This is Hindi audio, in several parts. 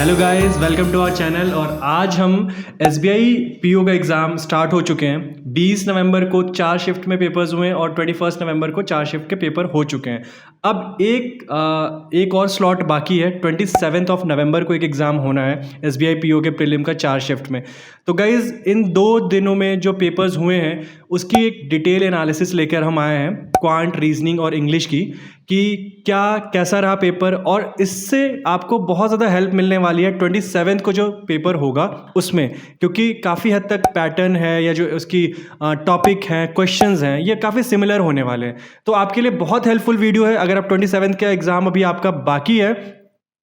Hello guys, welcome to our channel. और आज हम एसबीआई पीओ का एग्ज़ाम स्टार्ट हो चुके हैं। 20 नवंबर को 4 शिफ्ट में पेपर्स हुए हैं और 21 नवंबर को 4 शिफ्ट के पेपर हो चुके हैं। अब एक और स्लॉट बाकी है। 27 ऑफ नवंबर को एक एग्ज़ाम होना है एसबीआई पीओ के प्रीलिम का 4 शिफ्ट में। तो गाइज़, इन 2 दिनों में जो पेपर्स हुए हैं उसकी एक डिटेल एनालिसिस लेकर हम आए हैं, क्वांट, रीजनिंग और इंग्लिश की, कि क्या कैसा रहा पेपर। और इससे आपको बहुत ज़्यादा हेल्प मिलने वाली है 27 को जो पेपर होगा उसमें, क्योंकि काफ़ी हद तक पैटर्न है या जो उसकी टॉपिक हैं, क्वेश्चंस हैं, ये काफ़ी सिमिलर होने वाले हैं। तो आपके लिए बहुत हेल्पफुल वीडियो है। अगर आप 27 का एग्ज़ाम अभी आपका बाकी है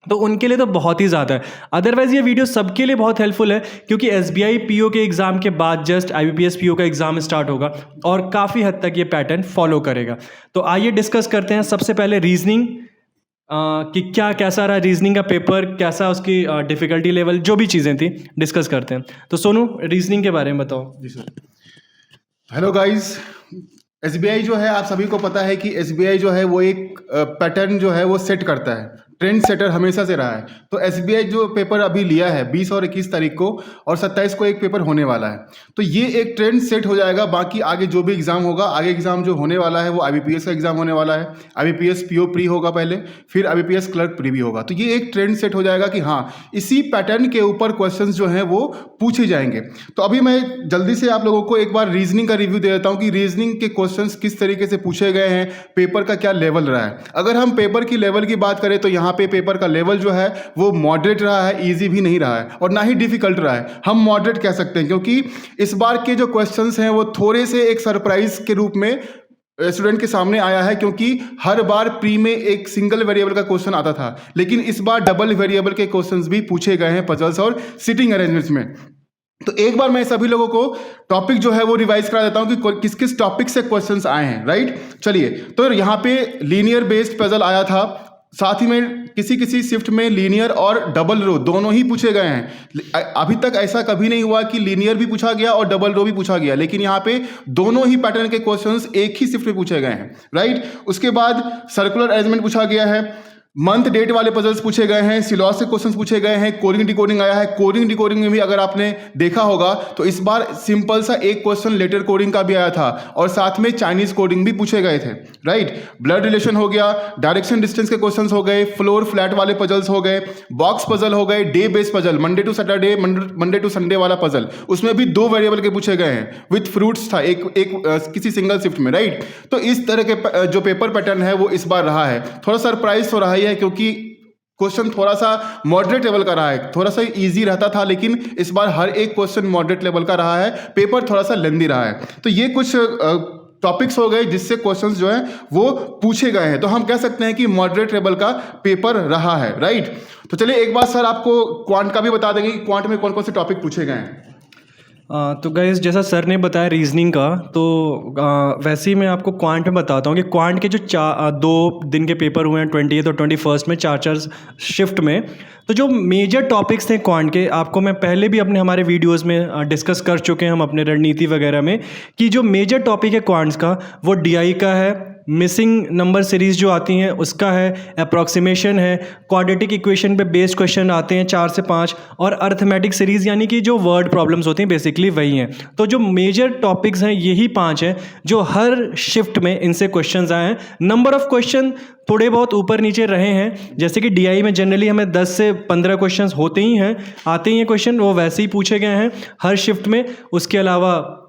तो उनके लिए तो बहुत ही ज़्यादा है। अदरवाइज़ ये वीडियो सबके लिए बहुत हेल्पफुल है, क्योंकि एसबीआई पीओ के एग्ज़ाम के बाद जस्ट आईबीपीएस पीओ का एग्ज़ाम स्टार्ट होगा और काफ़ी हद तक ये पैटर्न फॉलो करेगा। तो आइए डिस्कस करते हैं। सबसे पहले रीजनिंग कि कैसा रहा रीजनिंग का पेपर, कैसा उसकी डिफ़िकल्टी लेवल, जो भी चीज़ें थी डिस्कस करते हैं। तो सोनू, रीजनिंग के बारे में बताओ। जी सर। हेलो गाइस, एसबीआई जो है, आप सभी को पता है कि एसबीआई जो है वो एक पैटर्न जो है वो सेट करता है, ट्रेंड सेटर हमेशा से रहा है। तो एसबीआई जो पेपर अभी लिया है 20 और 21 तारीख को और 27 को एक पेपर होने वाला है, तो ये एक ट्रेंड सेट हो जाएगा। बाकी आगे जो भी एग्जाम होगा, आगे एग्जाम जो होने वाला है वो आईबीपीएस का एग्जाम होने वाला है। आईबीपीएस पीओ प्री होगा पहले, फिर आईबीपीएस क्लर्क प्री भी होगा। तो ये एक ट्रेंड सेट हो जाएगा कि हाँ, इसी पैटर्न के ऊपर क्वेश्चंस जो हैं वो पूछे जाएंगे। तो अभी मैं जल्दी से आप लोगों को एक बार रीजनिंग का रिव्यू दे देता हूँ कि रीजनिंग के क्वेश्चंस किस तरीके से पूछे गए हैं, पेपर का क्या लेवल रहा है। अगर हम पेपर की लेवल की बात करें तो यहाँ पे पेपर का लेवल जो है वो मॉडरेट रहा है, इजी भी नहीं रहा है और ना ही डिफिकल्ट रहा है। हम मॉडरेट कह सकते हैं, क्योंकि इस बार के जो क्वेश्चंस हैं वो थोड़े से एक सरप्राइज के रूप में स्टूडेंट के सामने आया है, क्योंकि हर बार प्री में एक सिंगल वेरिएबल का क्वेश्चन आता था, लेकिन इस बार डबल वेरिएबल के क्वेश्चंस भी पूछे गए हैं पजल्स और सिटिंग अरेंजमेंट्स में। तो एक बार मैं सभी लोगों को टॉपिक जो है वो रिवाइज करा देता हूं कि किस किस टॉपिक से क्वेश्चंस आए हैं। राइट, चलिए। तो यहाँ पे लीनियर बेस्ड पजल आया था, साथ ही में किसी किसी शिफ्ट में लीनियर और डबल रो दोनों ही पूछे गए हैं। अभी तक ऐसा कभी नहीं हुआ कि लीनियर भी पूछा गया और डबल रो भी पूछा गया, लेकिन यहाँ पे दोनों ही पैटर्न के क्वेश्चंस एक ही शिफ्ट में पूछे गए हैं। राइट, उसके बाद सर्कुलर अरेंजमेंट पूछा गया है, मंथ डेट वाले पजल्स पूछे गए हैं, सिलॉस के क्वेश्चंस पूछे गए हैं, कोडिंग डिकोडिंग आया है। कोडिंग डिकोडिंग में भी अगर आपने देखा होगा तो इस बार सिंपल सा एक क्वेश्चन लेटर कोडिंग का भी आया था और साथ में चाइनीज कोडिंग भी पूछे गए थे। राइट, ब्लड रिलेशन हो गया, डायरेक्शन डिस्टेंस के क्वेश्चंस हो गए, फ्लोर फ्लैट वाले पजल्स हो गए, बॉक्स पजल हो गए, day based puzzle, Monday to Saturday, Monday to Sunday वाला पजल, उसमें भी 2 वेरिएबल के पूछे गए हैं, विथ फ्रूट्स था एक किसी सिंगल शिफ्ट में। राइट, तो इस तरह के जो पेपर पैटर्न है वो इस बार रहा है। थोड़ा सरप्राइज हो रहा है क्योंकि क्वेश्चन थोड़ा सा मॉडरेट लेवल का रहा है, थोड़ा सा इजी रहता था, लेकिन इस बार हर एक क्वेश्चन मॉडरेट लेवल का रहा है, पेपर थोड़ा सा लेंदी रहा है। तो ये कुछ टॉपिक्स हो गए जिससे क्वेश्चंस जो हैं वो पूछे गए हैं। तो हम कह सकते हैं कि मॉडरेट लेवल का पेपर रहा है। राइट, तो चलिए एक बार सर आपको क्वांट का भी बता देंगे कि क्वांट में कौन कौन से टॉपिक पूछे गए हैं। तो गाइस, जैसा सर ने बताया रीजनिंग का, तो वैसे ही मैं आपको क्वांट में बताता हूँ कि क्वांट के जो 2 दिन के पेपर हुए हैं 20 और 21 में 4 शिफ्ट में। तो जो मेजर टॉपिक्स थे क्वांट के, आपको मैं पहले भी अपने हमारे वीडियोस में डिस्कस कर चुके हैं हम अपने रणनीति वगैरह में, कि जो मेजर टॉपिक है क्वांट्स का वो डीआई का है, मिसिंग नंबर सीरीज़ जो आती हैं उसका है, अप्रॉक्सीमेशन है, क्वाड्रेटिक इक्वेशन पे बेस्ड क्वेश्चन आते हैं 4 से 5, और अर्थमेटिक सीरीज़ यानी कि जो वर्ड प्रॉब्लम्स होती हैं बेसिकली वही हैं। तो जो मेजर टॉपिक्स हैं यही 5 हैं जो हर शिफ्ट में इनसे क्वेश्चंस आए हैं। नंबर ऑफ क्वेश्चन थोड़े बहुत ऊपर नीचे रहे हैं, जैसे कि डीआई में जनरली हमें 10 से 15 क्वेश्चंस होते ही हैं, आते ही हैं क्वेश्चन, वो वैसे ही पूछे गए हैं हर शिफ्ट में। उसके अलावा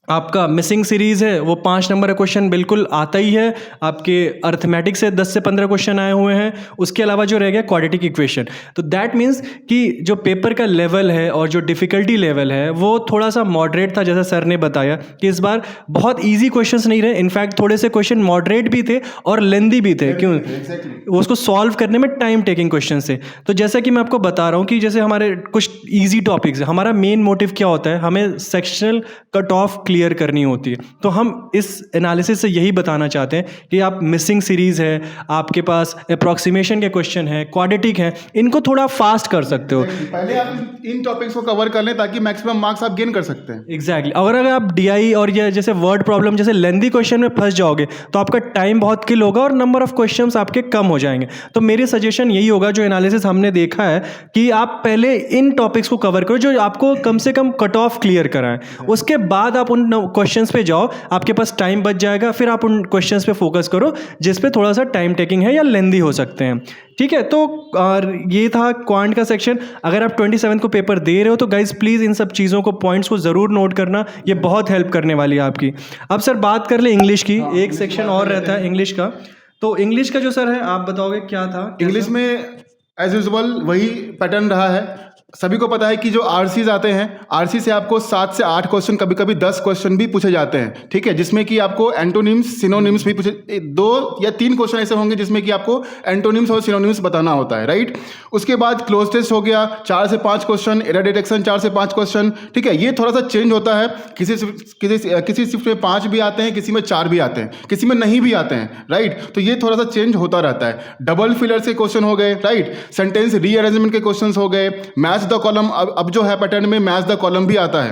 आपका मिसिंग सीरीज़ है वो 5 नंबर का क्वेश्चन बिल्कुल आता ही है। आपके अर्थमेटिक से 10 से 15 क्वेश्चन आए हुए हैं। उसके अलावा जो रह गया क्वाड्रेटिक इक्वेशन। तो दैट मीन्स कि जो पेपर का लेवल है और जो डिफ़िकल्टी लेवल है वो थोड़ा सा मॉडरेट था, जैसा सर ने बताया कि इस बार बहुत ईजी क्वेश्चंस नहीं रहे। इनफैक्ट थोड़े से क्वेश्चन मॉडरेट भी थे और लेंदी भी थे। क्यों? उसको सॉल्व करने में टाइम टेकिंग क्वेश्चन थे। तो जैसा कि मैं आपको बता रहा हूँ कि जैसे हमारे कुछ ईजी टॉपिक्स है, हमारा मेन मोटिव क्या होता है, हमें sectional cut off clear clear करनी होती है। तो हम इस एनालिसिस से यही बताना चाहते हैं कि आप मिसिंग सीरीज़ है, आपके पास अप्रॉक्सीमेशन के क्वेश्चन है, क्वाड्रेटिक है, इनको थोड़ा फास्ट कर सकते हो। पहले आप इन टॉपिक्स को कवर कर लें ताकि मैक्सिमम मार्क्स आप गेन कर सकते हैं। एग्जैक्टली अगर आप DI और ये जैसे वर्ड प्रॉब्लम जैसे लेंदी क्वेश्चन में फंस जाओगे तो आपका टाइम बहुत किल होगा और नंबर ऑफ क्वेश्चंस आपके कम हो जाएंगे। तो मेरी सजेशन यही होगा, जो एनालिसिस हमने देखा है, कि आप पहले इन टॉपिक्स को कवर करो जो आपको कम से कम कट ऑफ क्लियर कराएं, उसके बाद आप उन क्वेश्चंस पे जाओ, आपके पास टाइम बच जाएगा, फिर आप उन क्वेश्चंस पे फोकस करो जिस पे थोड़ा सा टाइम टेकिंग है या लेंदी हो सकते हैं। ठीक है, तो ये था क्वांट का सेक्शन। अगर आप 27 को पेपर दे रहे हो तो गाइज प्लीज़ इन सब चीज़ों को, पॉइंट्स को ज़रूर नोट करना, ये बहुत हेल्प करने वाली है आपकी। अब सर बात कर ले इंग्लिश की, एक सेक्शन और रहता है इंग्लिश का। तो इंग्लिश का जो सर है आप बताओगे क्या था? इंग्लिश में एज यूजुअल वही पैटर्न रहा है। सभी को पता है कि जो आरसीज आते हैं, आरसी से आपको 7 से 8 क्वेश्चन, कभी कभी 10 क्वेश्चन भी पूछे जाते हैं। ठीक है, जिसमें कि आपको एंटोनिम्स, सिनोनिम्स भी पूछे, 2 या 3 क्वेश्चन ऐसे होंगे जिसमें कि आपको एंटोनिम्स और सिनोनिम्स बताना होता है, राइट। उसके बाद क्लोज टेस्ट हो गया, 4 से 5 क्वेश्चन, एरर डिटेक्शन 4 से 5 क्वेश्चन। ठीक है, ये थोड़ा सा चेंज होता है, किसी शिफ्ट में 5 भी आते हैं, किसी में 4 भी आते हैं, किसी में नहीं भी आते हैं, राइट। तो ये थोड़ा सा चेंज होता रहता है। डबल फिलर से क्वेश्चन हो गए, राइट। सेंटेंस रीअरेंजमेंट के क्वेश्चन हो गए। मैच द कॉलम, अब जो है पैटर्न में मैच द कॉलम भी आता है,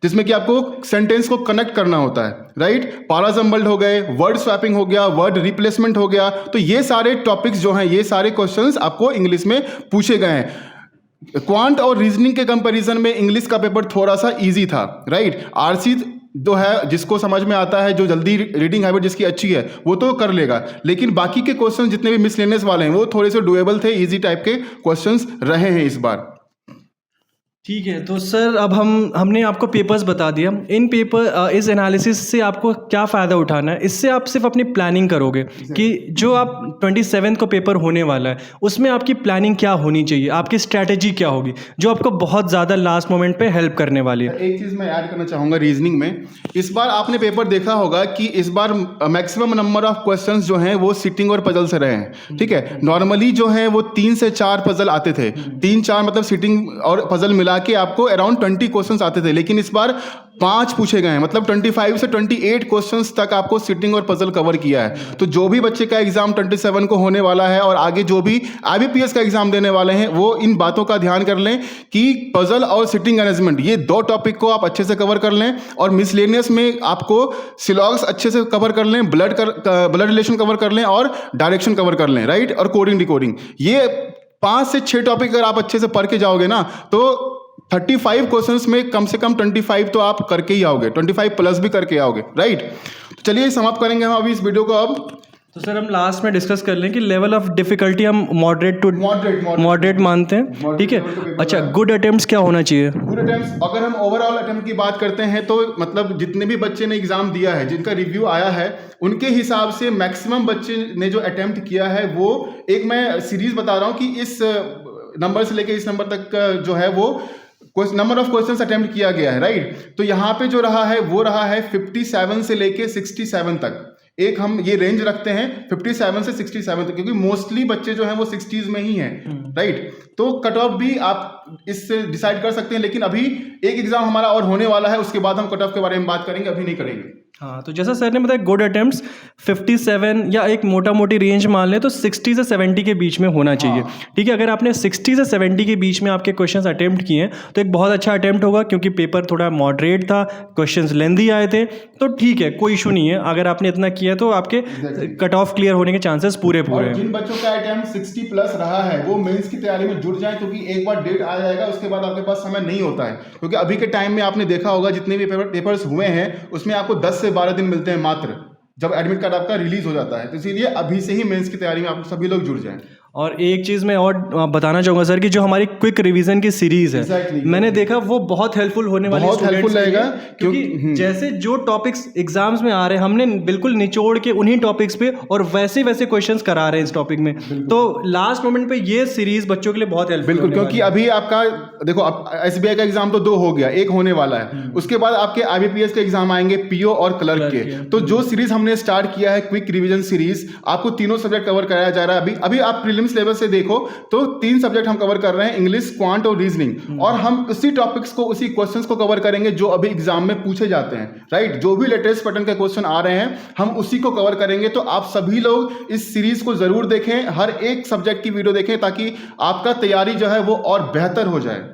जिसमें कि आपको सेंटेंस को कनेक्ट करना होता है, राइट। पैराजम्बल्ड हो गए, वर्ड स्वैपिंग हो गया, वर्ड रिप्लेसमेंट हो गया। तो ये सारे टॉपिक्स जो हैं, ये सारे क्वेश्चंस आपको इंग्लिश में पूछे गए हैं। क्वांट और रीजनिंग के कंपैरिजन में इंग्लिश का पेपर थोड़ा सा इजी था, राइट। आरसी जो है, जिसको समझ में आता है, जो जल्दी रीडिंग हैबिट जिसकी अच्छी है, वो तो कर लेगा, लेकिन बाकी के क्वेश्चन जितने भी मिसलेनियस वाले हैं वो थोड़े से डुएबल थे, इजी टाइप के क्वेश्चंस रहे हैं इस बार। ठीक है, तो सर अब हमने आपको पेपर्स बता दिया। इन पेपर इस एनालिसिस से आपको क्या फ़ायदा उठाना है, इससे आप सिर्फ अपनी प्लानिंग करोगे कि जो आप 27 को पेपर होने वाला है उसमें आपकी प्लानिंग क्या होनी चाहिए, आपकी स्ट्रैटेजी क्या होगी, जो आपको बहुत ज़्यादा लास्ट मोमेंट पे हेल्प करने वाली है। एक चीज़ मैं ऐड करना चाहूँगा रीजनिंग में। इस बार आपने पेपर देखा होगा कि इस बार मैक्सिमम नंबर ऑफ क्वेश्चंस जो हैं वो सिटिंग और पजल से रहे हैं। ठीक है, नॉर्मली जो है वो 3 से 4 पजल आते थे, 3-4 मतलब सिटिंग और पजल मिला के आपको अराउंड 20 क्वेश्चंस आते थे, लेकिन इस बार 5 पूछे गए हैं, मतलब 25 से 28 क्वेश्चंस तक आपको सिटिंग और पजल कवर किया है। तो जो भी बच्चे का एग्जाम 27 को होने वाला है और आगे जो भी IBPS का एग्जाम देने वाले हैं, वो इन बातों का ध्यान कर लें कि पजल और सिटिंग अरेंजमेंट, ये 2 टॉपिक को आप अच्छे से कवर कर लें। और मिसलेनियस में आपको सिलॉग्स अच्छे से कवर कर लें, ब्लड रिलेशन कवर कर लें और डायरेक्शन कवर कर लें, राइट। और कोडिंग डिकोडिंग, ये 5 से 6 टॉपिक अगर आप अच्छे से पढ़ के जाओगे ना, तो 35 क्वेश्चंस में कम से कम 25 तो आप करके ही आओगे, 25 प्लस भी करके आओगे, राइट। तो चलिए समाप्त करेंगे हम अभी इस वीडियो को। अब तो सर हम लास्ट में डिस्कस कर लें कि लेवल ऑफ डिफिकल्टी हम मॉडरेट मानते हैं, ठीक है। अच्छा, गुड अटेम्प्ट्स क्या होना चाहिए? गुड अटेम्प्ट्स, अगर हम ओवरऑल अटेम्प्ट की बात करते हैं तो मतलब जितने भी बच्चे ने एग्जाम दिया है, जिनका रिव्यू आया है, उनके हिसाब से मैक्सिमम बच्चे ने जो अटेम्प्ट किया है, वो एक मैं सीरीज बता रहा हूँ कि इस नंबर से लेकर इस नंबर तक जो है वो नंबर ऑफ क्वेश्चंस अटेम्प्ट किया गया है, राइट। तो यहाँ पे जो रहा है वो रहा है 57 से लेके 67 तक। एक हम ये रेंज रखते हैं 57 से 67 तक, क्योंकि मोस्टली बच्चे जो हैं वो 60s में ही हैं, राइट। तो कट ऑफ भी आप इससे डिसाइड कर सकते हैं, लेकिन अभी एक एग्जाम हमारा और होने वाला है, उसके बाद हम कट ऑफ के बारे में बात करेंगे, अभी नहीं करेंगे। हाँ, तो जैसा सर ने बताया गुड अटेम्प्ट्स 57 या एक मोटा मोटी रेंज मान लें तो 60 से 70 के बीच में होना चाहिए, ठीक है। अगर आपने 60 से 70 के बीच में आपके क्वेश्चंस अटेम्प्ट किए हैं तो एक बहुत अच्छा अटेम्प्ट होगा, क्योंकि पेपर थोड़ा मॉडरेट था, क्वेश्चंस लेंदी आए थे, तो ठीक है, कोई इशू नहीं है। अगर आपने इतना किया तो आपके कट ऑफ क्लियर होने के चांसेस पूरे हैं। जिन बच्चों का अटेम्प्ट 60 प्लस रहा है वो मेंस की तैयारी में जुड़ जाए, क्योंकि एक बार डेट आ जाएगा, उसके बाद आपके पास समय नहीं होता है। क्योंकि अभी के टाइम में आपने देखा होगा जितने भी पेपर्स हुए हैं उसमें आपको 10 से 12 दिन मिलते हैं मात्र, जब एडमिट कार्ड आपका रिलीज हो जाता है। तो इसीलिए अभी से ही मेंस की तैयारी में आप सभी लोग जुड़ जाएं। और एक चीज़ मैं और बताना चाहूँगा सर कि जो हमारी क्विक रिवीजन की सीरीज़ है, मैंने देखा वो बहुत हेल्पफुल होने वाली, बहुत हेल्पफुल रहेगा, क्योंकि जैसे जो टॉपिक्स एग्जाम्स में आ रहे हैं हमने बिल्कुल निचोड़ के उन्हीं टॉपिक्स पे और वैसे वैसे क्वेश्चंस करा रहे हैं इस टॉपिक में। तो लास्ट मोमेंट पे ये सीरीज बच्चों के लिए बहुत हेल्पफुल, बिल्कुल, क्योंकि अभी आपका देखो SBI का एग्जाम तो 2 हो गया, 1 होने वाला है, उसके बाद आपके IBPS के एग्जाम आएंगे, PO और क्लर्क के। तो जो सीरीज हमने स्टार्ट किया है क्विक रिविजन सीरीज, आपको तीनों सब्जेक्ट कवर कराया जा रहा है। अभी आप प्रीलिम सिलेबस से देखो तो 3 सब्जेक्ट हम कवर कर रहे हैं, इंग्लिश, क्वांट और रीजनिंग, और हम उसी टॉपिक्स को, उसी क्वेश्चंस को कवर करेंगे जो अभी एग्जाम में पूछे जाते हैं, राइट। जो भी लेटेस्ट पैटर्न के क्वेश्चन आ रहे हैं हम उसी को कवर करेंगे। तो आप सभी लोग इस सीरीज को जरूर देखें, हर एक सब्जेक्ट की वीडियो देखें, ताकि आपका तैयारी जो है वो और बेहतर हो जाए।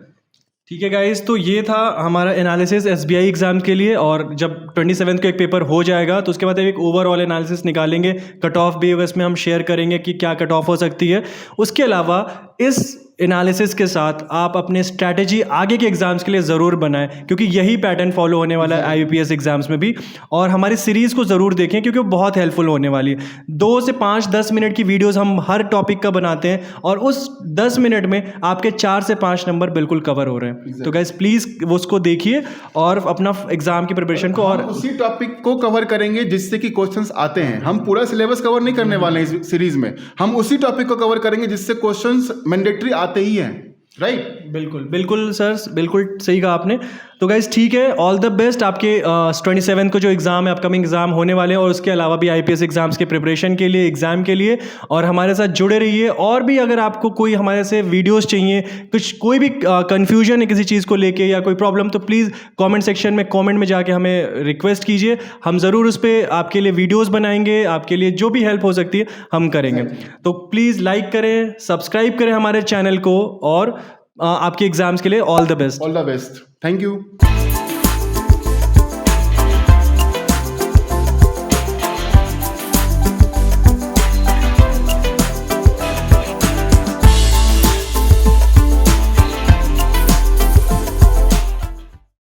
ठीक है गाइस, तो ये था हमारा एनालिसिस एसबीआई एग्ज़ाम के लिए। और जब 27 को एक पेपर हो जाएगा तो उसके बाद एक ओवरऑल एनालिसिस निकालेंगे, कट ऑफ भी इसमें हम शेयर करेंगे कि क्या कट ऑफ हो सकती है। उसके अलावा इस एनालिसिस के साथ आप अपने स्ट्रैटेजी आगे के एग्जाम्स के लिए ज़रूर बनाएं, क्योंकि यही पैटर्न फॉलो होने वाला है आईबीपीएस एग्जाम्स में भी। और हमारी सीरीज़ को ज़रूर देखें क्योंकि वो बहुत हेल्पफुल होने वाली है। 2 से 5-10 मिनट की वीडियोस हम हर टॉपिक का बनाते हैं और उस 10 मिनट में आपके 4 से 5 नंबर बिल्कुल कवर हो रहे हैं। तो गाइस प्लीज़ उसको देखिए और अपना एग्जाम की प्रिपरेशन को और उसी टॉपिक को कवर करेंगे जिससे कि क्वेश्चंस आते हैं। हम पूरा सिलेबस कवर नहीं करने वाले हैं इस सीरीज में, हम उसी टॉपिक को कवर करेंगे जिससे क्वेश्चंस मैंडेटरी आते ही हैं, राइट। बिल्कुल बिल्कुल सर, बिल्कुल सही कहा आपने। तो गाइज ठीक है, ऑल द बेस्ट आपके 27 को जो एग्ज़ाम है, अपकमिंग एग्ज़ाम होने वाले हैं, और उसके अलावा भी आईपीएस एग्ज़ाम्स के प्रिपरेशन के लिए, एग्ज़ाम के लिए। और हमारे साथ जुड़े रहिए। और भी अगर आपको कोई हमारे से वीडियोस चाहिए, कुछ कोई भी कन्फ्यूजन है किसी चीज़ को लेके या कोई प्रॉब्लम, तो प्लीज़ कमेंट सेक्शन में कमेंट में जाके हमें रिक्वेस्ट कीजिए। हम ज़रूर उस पर आपके लिए वीडियोज़ बनाएंगे, आपके लिए जो भी हेल्प हो सकती है हम करेंगे। तो प्लीज़ लाइक करें, सब्सक्राइब करें हमारे चैनल को, और आपके एग्जाम्स के लिए all the best. All the best, thank you.